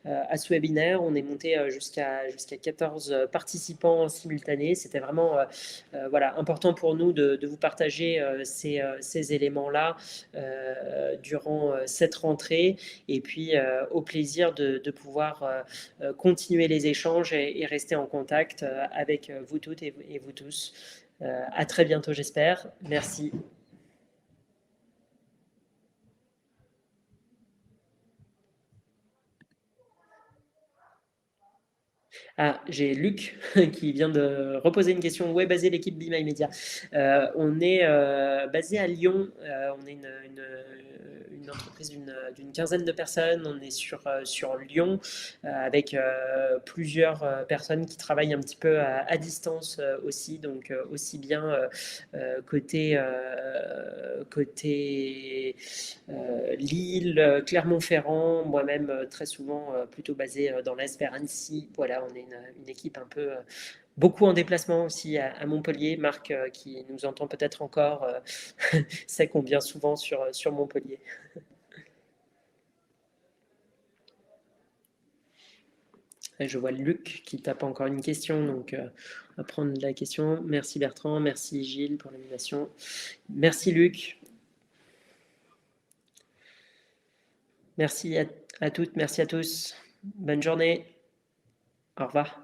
à ce webinaire. On est monté jusqu'à 14 participants simultanés. C'était vraiment voilà, important pour nous de vous partager ces éléments-là durant cette rentrée. Et puis, au plaisir de pouvoir continuer les échanges et rester en contact avec vous toutes et vous tous. À très bientôt, j'espère. Merci. Ah, j'ai Luc qui vient de reposer une question. Où est basée l'équipe Be My Media? On est basé à Lyon. On est une entreprise d'une quinzaine de personnes. On est sur Lyon avec plusieurs personnes qui travaillent un petit peu à distance aussi. Donc aussi bien côté Lille, Clermont-Ferrand, moi-même très souvent plutôt basé dans l'Est vers Annecy. Voilà, on est une équipe un peu beaucoup en déplacement aussi à Montpellier. Marc, qui nous entend peut-être encore, sait qu'on vient souvent sur Montpellier. Et je vois Luc qui tape encore une question, donc on va prendre la question. Merci Bertrand, merci Gilles pour l'animation. Merci Luc. Merci à toutes, merci à tous. Bonne journée. Au revoir.